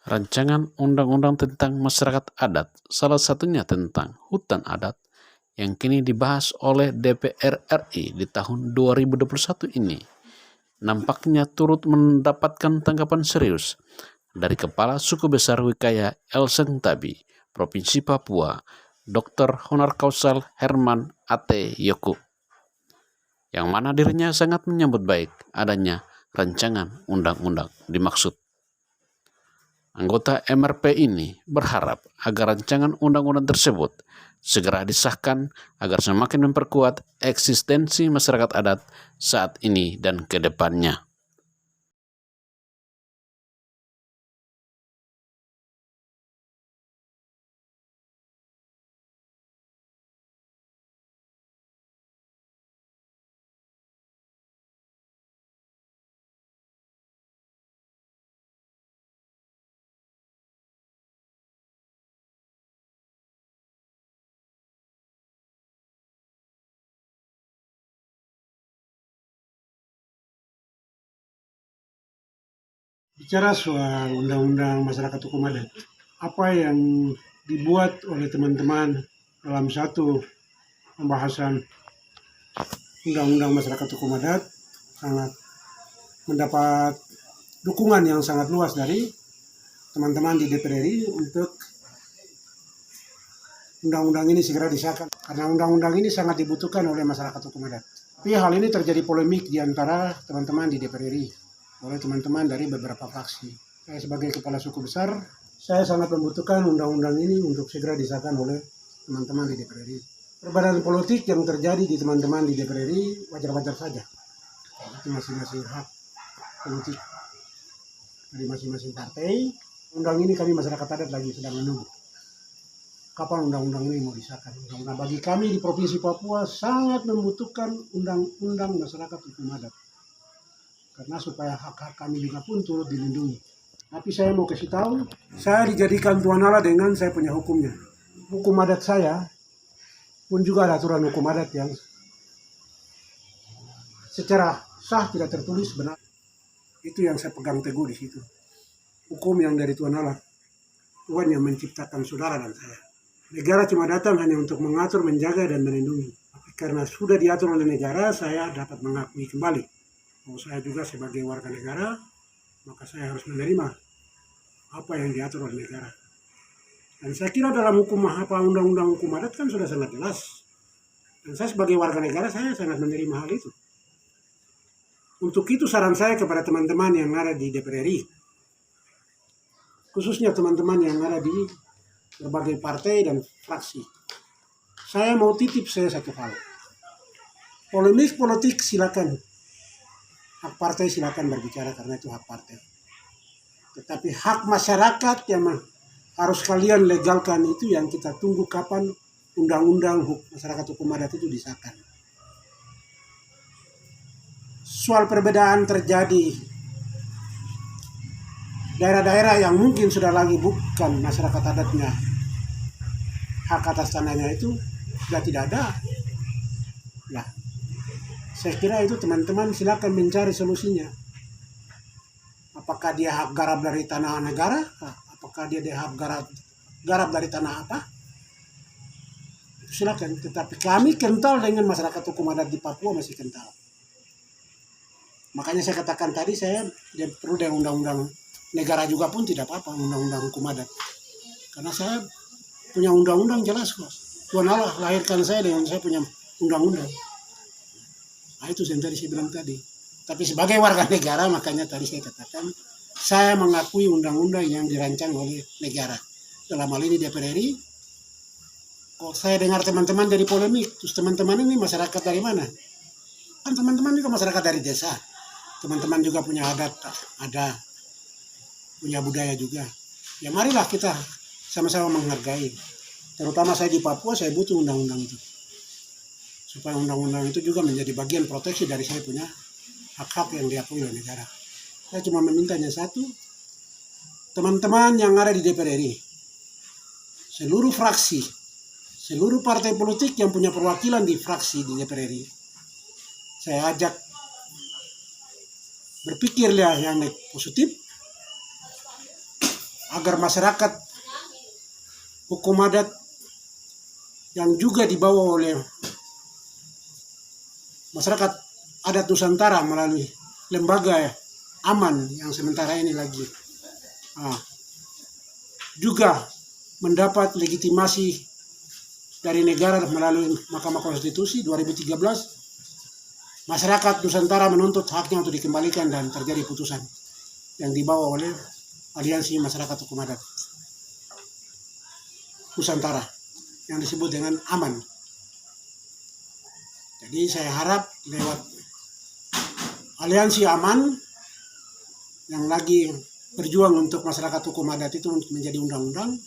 Rancangan undang-undang tentang masyarakat adat, salah satunya tentang hutan adat, yang kini dibahas oleh DPR RI di tahun 2021 ini, nampaknya turut mendapatkan tanggapan serius dari Kepala Suku Besar Wikaya Elseng Tabi, Provinsi Papua, Dr. Honar Kausal Herman Ate Yoku, yang mana dirinya sangat menyambut baik adanya rancangan undang-undang dimaksud. Anggota MRP ini berharap agar rancangan undang-undang tersebut segera disahkan agar semakin memperkuat eksistensi masyarakat adat saat ini dan ke depannya. Bicara soal undang-undang masyarakat hukum adat, apa yang dibuat oleh teman-teman dalam satu pembahasan undang-undang masyarakat hukum adat sangat mendapat dukungan yang sangat luas dari teman-teman di DPR RI untuk undang-undang ini segera disahkan. Karena undang-undang ini sangat dibutuhkan oleh masyarakat hukum adat. Tapi hal ini terjadi polemik di antara teman-teman di DPR RI oleh teman-teman dari beberapa fraksi. Saya sebagai kepala suku besar, saya sangat membutuhkan undang-undang ini untuk segera disahkan oleh teman-teman di DPR RI. Perbedaan politik yang terjadi di teman-teman di DPR RI wajar-wajar saja. Itu masing-masing hak politik dari masing-masing partai. Undang ini kami masyarakat adat lagi sedang menunggu. Kapan undang-undang ini mau disahkan? Undang-undang bagi kami di Provinsi Papua sangat membutuhkan undang-undang masyarakat hukum adat. Karena supaya hak-hak kami juga pun turut dilindungi. Tapi saya mau kasih tahu, saya dijadikan tuan Allah dengan saya punya hukumnya. Hukum adat saya pun juga ada aturan hukum adat yang secara sah tidak tertulis benar. Itu yang saya pegang teguh di situ. Hukum yang dari Tuhan Allah. Tuhan yang menciptakan saudara dan saya. Negara cuma datang hanya untuk mengatur, menjaga, dan melindungi. Tapi karena sudah diatur oleh negara, saya dapat mengakui kembali bahwa saya juga sebagai warga negara, maka saya harus menerima apa yang diatur oleh negara. Dan saya kira dalam hukum undang-undang hukum adat kan sudah sangat jelas. Dan saya sebagai warga negara, saya sangat menerima hal itu. Untuk itu saran saya kepada teman-teman yang ada di DPR RI, khususnya teman-teman yang ada di berbagai partai dan fraksi. Saya mau titip saya satu hal. Polemik politik silakan. Hak partai silakan berbicara karena itu hak partai. Tetapi hak masyarakat yang harus kalian legalkan itu yang kita tunggu kapan undang-undang masyarakat hukum adat itu disahkan. Soal perbedaan terjadi daerah-daerah yang mungkin sudah lagi bukan masyarakat adatnya, hak atas tanahnya itu sudah tidak ada. Ya, saya kira itu teman-teman silakan mencari solusinya. Apakah dia hak garap dari tanah negara? Apakah dia hak garap dari tanah apa? Silakan. Tetapi kami kental dengan masyarakat hukum adat di Papua masih kental. Makanya saya katakan tadi saya perlu dengan undang-undang negara juga pun tidak apa-apa undang-undang hukum adat. Karena saya punya undang-undang jelas kok. Tuhan Allah lahirkan saya dengan saya punya undang-undang. Nah itu yang tadi saya bilang tadi. Tapi sebagai warga negara makanya tadi saya katakan saya mengakui undang-undang yang dirancang oleh negara. Dalam hal ini DPR RI. Kok saya dengar teman-teman dari polemik, terus teman-teman ini masyarakat dari mana? Kan teman-teman juga masyarakat dari desa. Teman-teman juga punya adat, ada punya budaya juga. Ya marilah kita sama-sama menghargai. Terutama saya di Papua, saya butuh undang-undang itu. Supaya undang-undang itu juga menjadi bagian proteksi dari saya punya hak-hak yang diakui oleh negara. Saya cuma memintanya satu, teman-teman yang ada di DPR RI, seluruh fraksi, seluruh partai politik yang punya perwakilan di fraksi di DPR RI, saya ajak berpikirlah yang positif, agar masyarakat hukum adat yang juga dibawa oleh masyarakat adat Nusantara melalui lembaga aman yang sementara ini lagi juga mendapat legitimasi dari negara melalui Mahkamah Konstitusi 2013. Masyarakat Nusantara menuntut haknya untuk dikembalikan dan terjadi putusan yang dibawa oleh Aliansi Masyarakat Hukum Adat Nusantara yang disebut dengan AMAN. Jadi saya harap lewat Aliansi AMAN yang lagi berjuang untuk masyarakat hukum adat itu untuk menjadi undang-undang,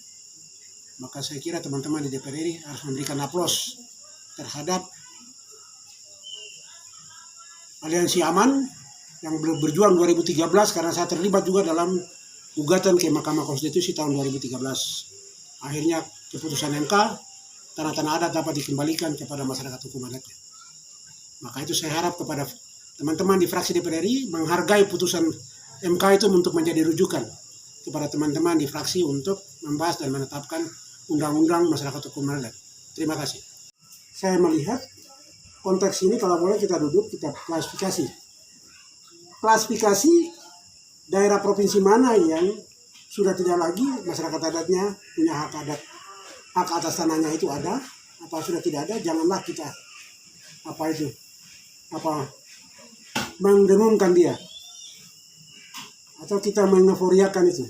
maka saya kira teman-teman di DPR RI harus memberikan aplaus terhadap Aliansi AMAN yang berjuang 2013, karena saya terlibat juga dalam gugatan ke Mahkamah Konstitusi tahun 2013. Akhirnya keputusan MK, tanah-tanah adat dapat dikembalikan kepada masyarakat hukum adatnya. Maka itu saya harap kepada teman-teman di fraksi DPR RI menghargai putusan MK itu untuk menjadi rujukan kepada teman-teman di fraksi untuk membahas dan menetapkan undang-undang masyarakat hukum adat. Terima kasih. Saya melihat konteks ini kalau boleh kita duduk, kita klasifikasi. Klasifikasi daerah provinsi mana yang sudah tidak lagi masyarakat adatnya punya hak adat, hak atas tanahnya itu ada, apa sudah tidak ada, janganlah kita mendengungkan dia atau kita mengeforiakan itu.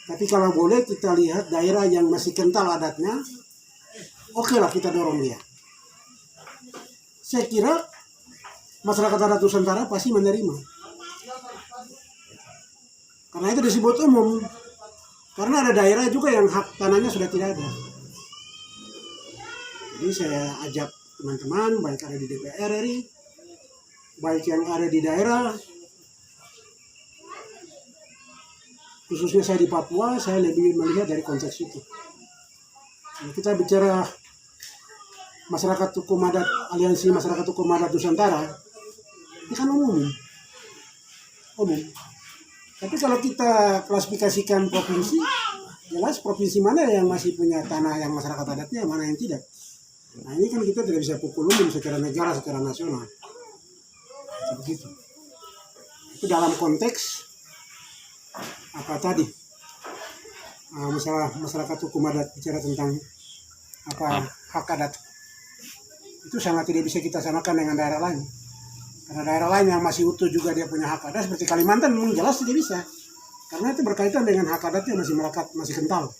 Tapi kalau boleh kita lihat daerah yang masih kental adatnya, oke lah kita dorong dia. Saya kira masyarakat adat Nusantara pasti menerima. Karena itu disebut umum. Karena ada daerah juga yang hak tanahnya sudah tidak ada. Jadi saya ajak teman-teman, baik ada di DPR RI, baik yang ada di daerah, khususnya saya di Papua, saya lebih melihat dari konteks itu. Kalau kita bicara masyarakat hukum adat, Aliansi Masyarakat Hukum Adat Nusantara, ini kan umum. Tapi kalau kita klasifikasikan provinsi, jelas provinsi mana yang masih punya tanah yang masyarakat adatnya, mana yang tidak. Nah ini kan kita tidak bisa pukul umum secara negara, secara nasional. Begitu. Itu dalam konteks apa tadi? Masalah masyarakat hukum adat bicara tentang hak adat. Itu sangat tidak bisa kita samakan dengan daerah lain. Karena daerah lain yang masih utuh juga dia punya hak adat, seperti Kalimantan memang jelas tidak bisa. Karena itu berkaitan dengan hak adatnya masih melekat, masih kental.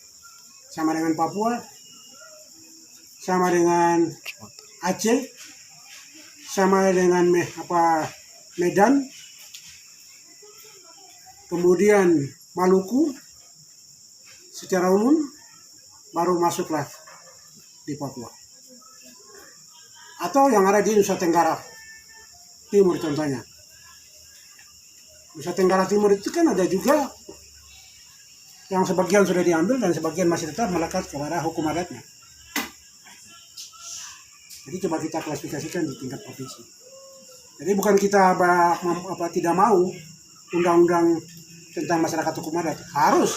Sama dengan Papua, sama dengan Aceh, sama dengan Medan, kemudian Maluku, secara umum baru masuklah di Papua. Atau yang ada di Nusa Tenggara Timur contohnya. Nusa Tenggara Timur itu kan ada juga yang sebagian sudah diambil dan sebagian masih tetap melekat kepada hukum adatnya. Jadi coba kita klasifikasikan di tingkat provinsi. Jadi bukan kita tidak mau undang-undang tentang masyarakat hukum adat. Harus.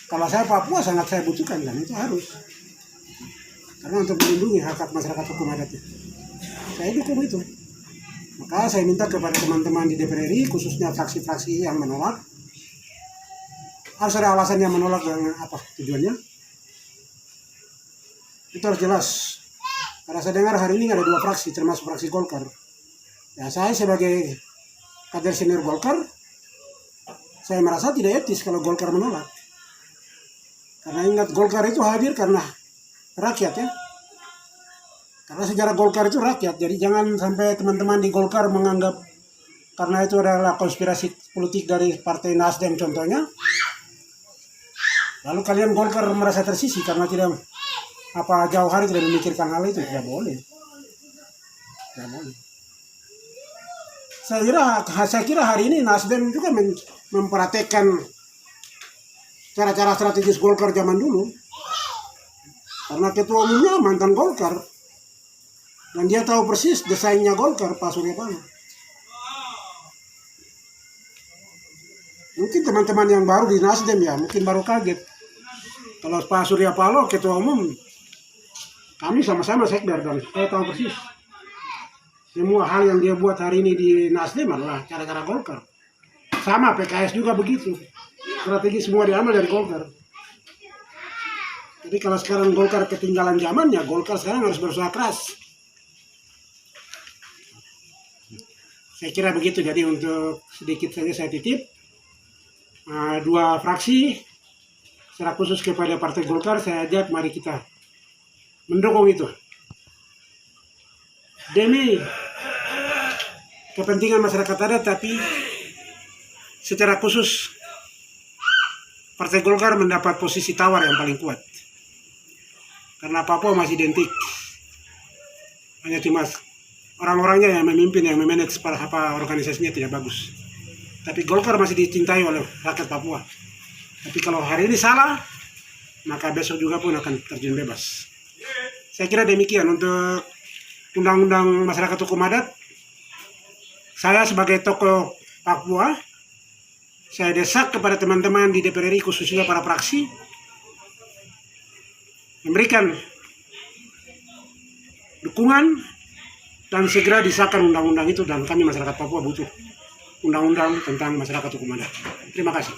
Kalau saya Papua sangat saya butuhkan dan itu harus. Karena untuk melindungi hak masyarakat hukum adatnya. Saya dukung itu. Maka saya minta kepada teman-teman di DPR RI, khususnya fraksi-fraksi yang menolak, harus ada alasan yang menolak dengan apa tujuannya. Itu harus jelas. Karena saya dengar hari ini ada 2 fraksi, termasuk fraksi Golkar. Ya saya sebagai kader senior Golkar, saya merasa tidak etis kalau Golkar menolak. Karena ingat Golkar itu hadir karena rakyat ya. Karena sejarah Golkar itu rakyat, jadi jangan sampai teman-teman di Golkar menganggap karena itu adalah konspirasi politik dari Partai Nasdem contohnya. Lalu kalian Golkar merasa tersisih karena tidak jauh hari tidak memikirkan hal itu, tidak boleh. Tidak boleh. Saya kira hari ini Nasdem juga mempraktekkan cara-cara strategis Golkar zaman dulu. Karena ketua umumnya mantan Golkar. Dan dia tahu persis desainnya Golkar, Pak Surya Paloh. Mungkin mungkin teman-teman yang baru di Nasdem ya mungkin baru kaget. Kalau Pak Surya Paloh ketua umum, kami sama-sama sekber dan saya tahu persis semua hal yang dia buat hari ini di Nasdem adalah gara-gara Golkar. Sama PKS juga begitu, strategi semua diambil dari Golkar. Jadi kalau sekarang Golkar ketinggalan zaman, ya Golkar sekarang harus berusaha keras. Saya kira begitu. Jadi untuk sedikit saja saya titip dua fraksi secara khusus kepada Partai Golkar, saya ajak mari kita mendukung itu demi kepentingan masyarakat adat, tapi secara khusus Partai Golkar mendapat posisi tawar yang paling kuat karena Papua masih identik hanya cuma orang-orangnya yang memimpin, yang memanage apa organisasinya tidak bagus, tapi Golkar masih dicintai oleh rakyat Papua. Tapi kalau hari ini salah, maka besok juga pun akan terjun bebas. Saya kira demikian untuk undang-undang masyarakat hukum adat. Saya sebagai tokoh Papua, saya desak kepada teman-teman di DPR RI khususnya para fraksi memberikan dukungan dan segera disahkan undang-undang itu, dan kami masyarakat Papua butuh undang-undang tentang masyarakat hukum adat. Terima kasih.